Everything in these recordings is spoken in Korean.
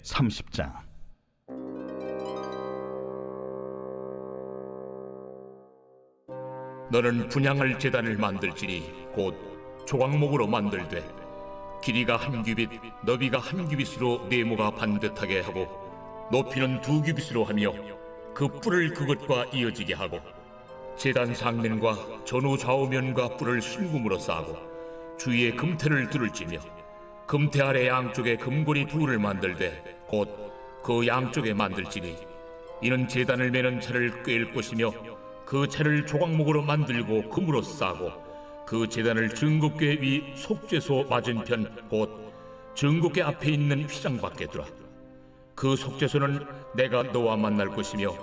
30장. 너는 분향할 제단을 만들지니 곧 조각목으로 만들되 길이가 한 규빗, 너비가 한 규빗으로 네모가 반듯하게 하고 높이는 2규빗으로 하며 그 뿔을 그것과 이어지게 하고 제단 상면과 전후 좌우면과 뿔을 순금으로 싸고 주위에 금태를 두를지며 금태 아래 양쪽에 금고리 2를 만들되 곧 그 양쪽에 만들지니 이는 제단을 매는 차를 꿰일 것이며 그 차를 조각목으로 만들고 금으로 싸고 그 제단을 증거궤 위 속죄소 맞은편 곧 증거궤 앞에 있는 휘장 밖에 두라. 그 속죄소는 내가 너와 만날 것이며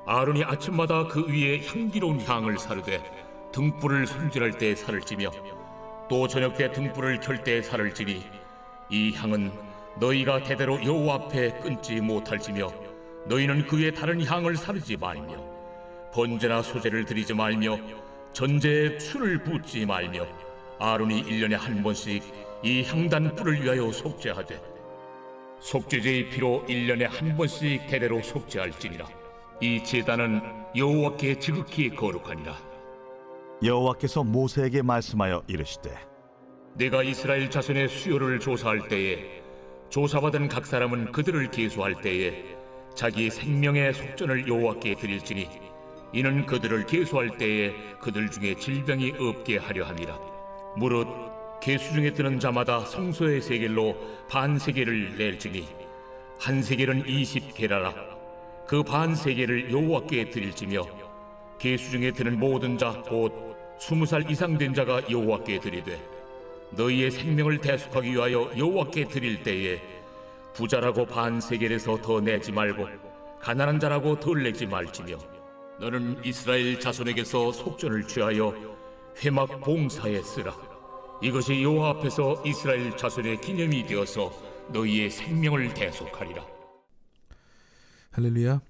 아론이 아침마다 그 위에 향기로운 향을 사르되 등불을 손질할 때 살을 찌며 또 저녁 때 등불을 켤 때 살을 찌니 이 향은 너희가 대대로 여호와 앞에 끊지 못할지며 너희는 그의 다른 향을 사르지 말며 번제나 소제를 드리지 말며 전제에 술을 붓지 말며 아론이 1년에 한 번씩 이 향단 뿔을 위하여 속죄하되 속죄제의 피로 1년에 한 번씩 대대로 속죄할지니라. 이 제단은 여호와께 지극히 거룩하니라. 여호와께서 모세에게 말씀하여 이르시되 내가 이스라엘 자손의 수요를 조사할 때에 조사받은 각 사람은 그들을 계수할 때에 자기 생명의 속전을 여호와께 드릴지니 이는 그들을 계수할 때에 그들 중에 질병이 없게 하려 함이라. 무릇 계수 중에 드는 자마다 성소의 세겔로 반 세겔을 낼지니 한 세겔은 20게라라. 그 반 세겔을 여호와께 드릴지며 계수 중에 드는 모든 자 곧 20살 이상 된 자가 여호와께 드리되 너희의 생명을 대속하기 위하여 여호와께 드릴 때에 부자라고 반 세겔에서 더 내지 말고 가난한 자라고 덜 내지 말지며 너는 이스라엘 자손에게서 속전을 취하여 회막 봉사에 쓰라. 이것이 여호와 앞에서 이스라엘 자손의 기념이 되어서 너희의 생명을 대속하리라. 할렐루야.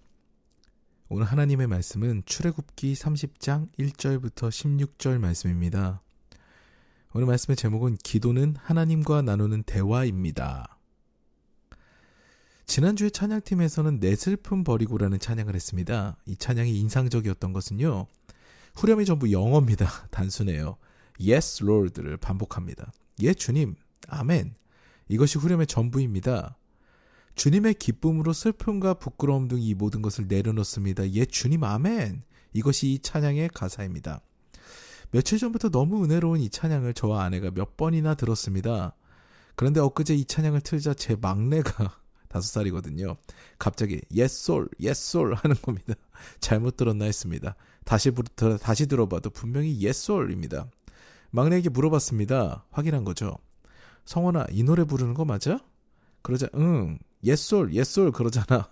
오늘 하나님의 말씀은 출애굽기 30장 1절부터 16절 말씀입니다. 오늘 말씀의 제목은 기도는 하나님과 나누는 대화입니다. 지난주에 찬양팀에서는 내 슬픔 버리고라는 찬양을 했습니다. 이 찬양이 인상적이었던 것은요, 후렴이 전부 영어입니다. 단순해요. Yes, Lord를 반복합니다. 예, 주님, 아멘. 이것이 후렴의 전부입니다. 주님의 기쁨으로 슬픔과 부끄러움 등 이 모든 것을 내려놓습니다. 예, 주님, 아멘. 이것이 이 찬양의 가사입니다. 며칠 전부터 너무 은혜로운 이 찬양을 저와 아내가 몇 번이나 들었습니다. 그런데 엊그제 이 찬양을 틀자 제 막내가 5살이거든요. 갑자기 yes soul 하는 겁니다. 잘못 들었나 했습니다. 다시 들어봐도 분명히 yes soul입니다. 막내에게 물어봤습니다. 확인한 거죠. 성원아, 이 노래 부르는 거 맞아? 그러자 응, yes soul 그러잖아.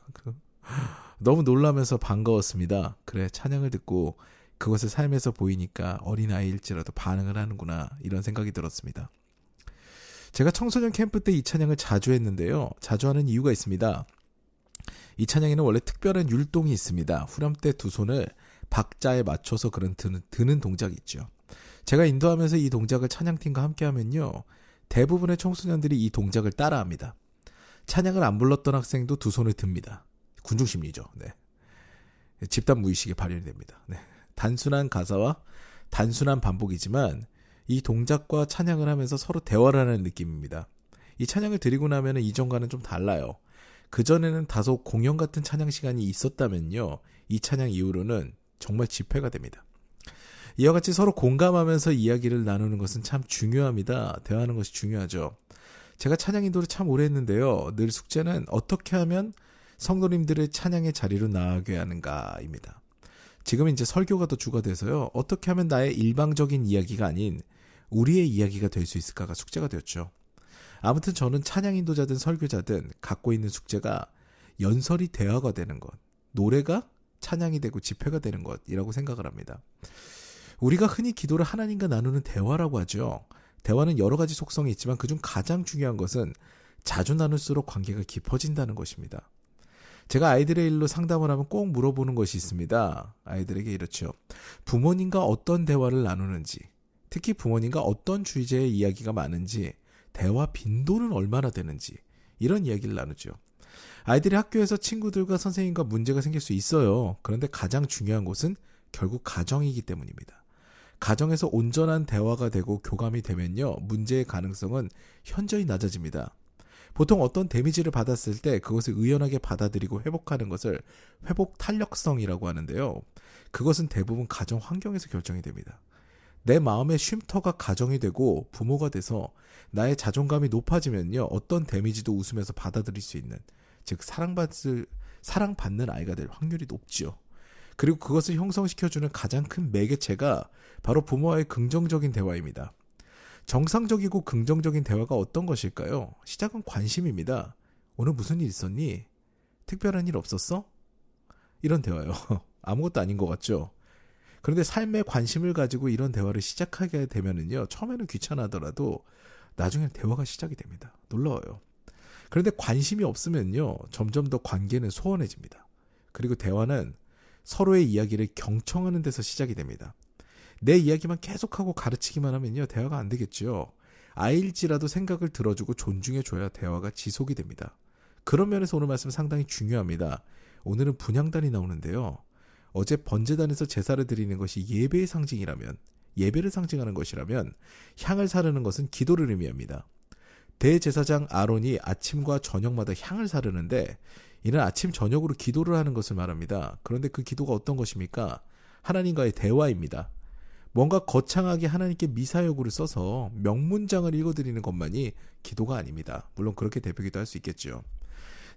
너무 놀라면서 반가웠습니다. 그래, 찬양을 듣고 그것을 삶에서 보이니까 어린아이일지라도 반응을 하는구나, 이런 생각이 들었습니다. 제가 청소년 캠프 때 이 찬양을 자주 했는데요. 자주 하는 이유가 있습니다. 이 찬양에는 원래 특별한 율동이 있습니다. 후렴 때 두 손을 박자에 맞춰서 드는 동작이 있죠. 제가 인도하면서 이 동작을 찬양팀과 함께 하면요, 대부분의 청소년들이 이 동작을 따라합니다. 찬양을 안 불렀던 학생도 두 손을 듭니다. 군중심리죠. 네. 집단 무의식이 발현이 됩니다. 네. 단순한 가사와 단순한 반복이지만 이 동작과 찬양을 하면서 서로 대화를 하는 느낌입니다. 이 찬양을 드리고 나면 이전과는 좀 달라요. 그전에는 다소 공연 같은 찬양 시간이 있었다면요, 이 찬양 이후로는 정말 집회가 됩니다. 이와 같이 서로 공감하면서 이야기를 나누는 것은 참 중요합니다. 대화하는 것이 중요하죠. 제가 찬양 인도를 참 오래 했는데요, 늘 숙제는 어떻게 하면 성도님들의 찬양의 자리로 나아가게 하는가입니다. 지금 이제 설교가 더 주가 돼서요, 어떻게 하면 나의 일방적인 이야기가 아닌 우리의 이야기가 될 수 있을까가 숙제가 되었죠. 아무튼 저는 찬양 인도자든 설교자든 갖고 있는 숙제가 연설이 대화가 되는 것, 노래가 찬양이 되고 집회가 되는 것이라고 생각을 합니다. 우리가 흔히 기도를 하나님과 나누는 대화라고 하죠. 대화는 여러 가지 속성이 있지만 그중 가장 중요한 것은 자주 나눌수록 관계가 깊어진다는 것입니다. 제가 아이들의 일로 상담을 하면 꼭 물어보는 것이 있습니다. 아이들에게 이렇죠. 부모님과 어떤 대화를 나누는지, 특히 부모님과 어떤 주제의 이야기가 많은지, 대화 빈도는 얼마나 되는지, 이런 이야기를 나누죠. 아이들이 학교에서 친구들과 선생님과 문제가 생길 수 있어요. 그런데 가장 중요한 것은 결국 가정이기 때문입니다. 가정에서 온전한 대화가 되고 교감이 되면요, 문제의 가능성은 현저히 낮아집니다. 보통 어떤 데미지를 받았을 때 그것을 의연하게 받아들이고 회복하는 것을 회복 탄력성이라고 하는데요. 그것은 대부분 가정 환경에서 결정이 됩니다. 내 마음의 쉼터가 가정이 되고 부모가 돼서 나의 자존감이 높아지면요, 어떤 데미지도 웃으면서 받아들일 수 있는, 즉 사랑받는 아이가 될 확률이 높지요. 그리고 그것을 형성시켜주는 가장 큰 매개체가 바로 부모와의 긍정적인 대화입니다. 정상적이고 긍정적인 대화가 어떤 것일까요? 시작은 관심입니다. 오늘 무슨 일 있었니? 특별한 일 없었어? 이런 대화요. 아무것도 아닌 것 같죠? 그런데 삶에 관심을 가지고 이런 대화를 시작하게 되면은요, 처음에는 귀찮아하더라도 나중엔 대화가 시작이 됩니다. 놀라워요. 그런데 관심이 없으면요, 점점 더 관계는 소원해집니다. 그리고 대화는 서로의 이야기를 경청하는 데서 시작이 됩니다. 내 이야기만 계속하고 가르치기만 하면요, 대화가 안 되겠죠. 아일지라도 생각을 들어주고 존중해줘야 대화가 지속이 됩니다. 그런 면에서 오늘 말씀 상당히 중요합니다. 오늘은 분향단이 나오는데요. 어제 번제단에서 제사를 드리는 것이 예배의 상징이라면, 예배를 상징하는 것이라면 향을 사르는 것은 기도를 의미합니다. 대제사장 아론이 아침과 저녁마다 향을 사르는데 이는 아침 저녁으로 기도를 하는 것을 말합니다. 그런데 그 기도가 어떤 것입니까? 하나님과의 대화입니다. 뭔가 거창하게 하나님께 미사여구를 써서 명문장을 읽어드리는 것만이 기도가 아닙니다. 물론 그렇게 대표기도 할 수 있겠죠.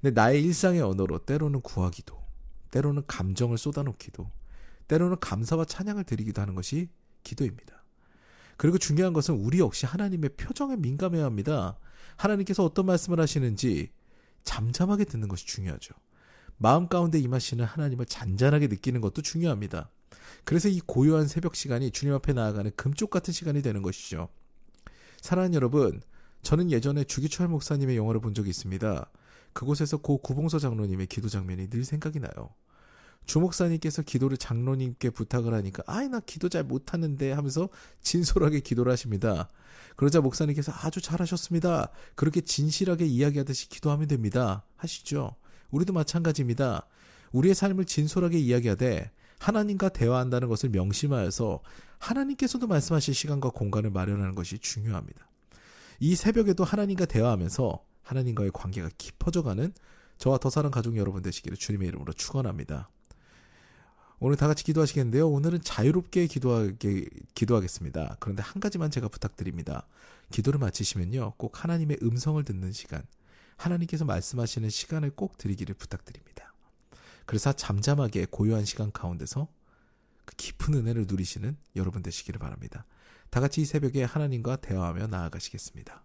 근데 나의 일상의 언어로 때로는 구하기도, 때로는 감정을 쏟아놓기도, 때로는 감사와 찬양을 드리기도 하는 것이 기도입니다. 그리고 중요한 것은 우리 역시 하나님의 표정에 민감해야 합니다. 하나님께서 어떤 말씀을 하시는지 잠잠하게 듣는 것이 중요하죠. 마음 가운데 임하시는 하나님을 잔잔하게 느끼는 것도 중요합니다. 그래서 이 고요한 새벽 시간이 주님 앞에 나아가는 금쪽 같은 시간이 되는 것이죠. 사랑하는 여러분, 저는 예전에 주기철 목사님의 영화를 본 적이 있습니다. 그곳에서 고 구봉서 장로님의 기도 장면이 늘 생각이 나요. 주 목사님께서 기도를 장로님께 부탁을 하니까 나 기도 잘 못하는데 하면서 진솔하게 기도를 하십니다. 그러자 목사님께서 아주 잘하셨습니다. 그렇게 진실하게 이야기하듯이 기도하면 됩니다. 하시죠. 우리도 마찬가지입니다. 우리의 삶을 진솔하게 이야기하되 하나님과 대화한다는 것을 명심하여서 하나님께서도 말씀하실 시간과 공간을 마련하는 것이 중요합니다. 이 새벽에도 하나님과 대화하면서 하나님과의 관계가 깊어져가는 저와 더 사랑 가족 여러분 되시기를 주님의 이름으로 축원합니다. 오늘 다 같이 기도하시겠는데요. 오늘은 자유롭게 기도하겠습니다. 그런데 한 가지만 제가 부탁드립니다. 기도를 마치시면요, 꼭 하나님의 음성을 듣는 시간, 하나님께서 말씀하시는 시간을 꼭 드리기를 부탁드립니다. 그래서 잠잠하게 고요한 시간 가운데서 그 깊은 은혜를 누리시는 여러분 되시기를 바랍니다. 다 같이 이 새벽에 하나님과 대화하며 나아가시겠습니다.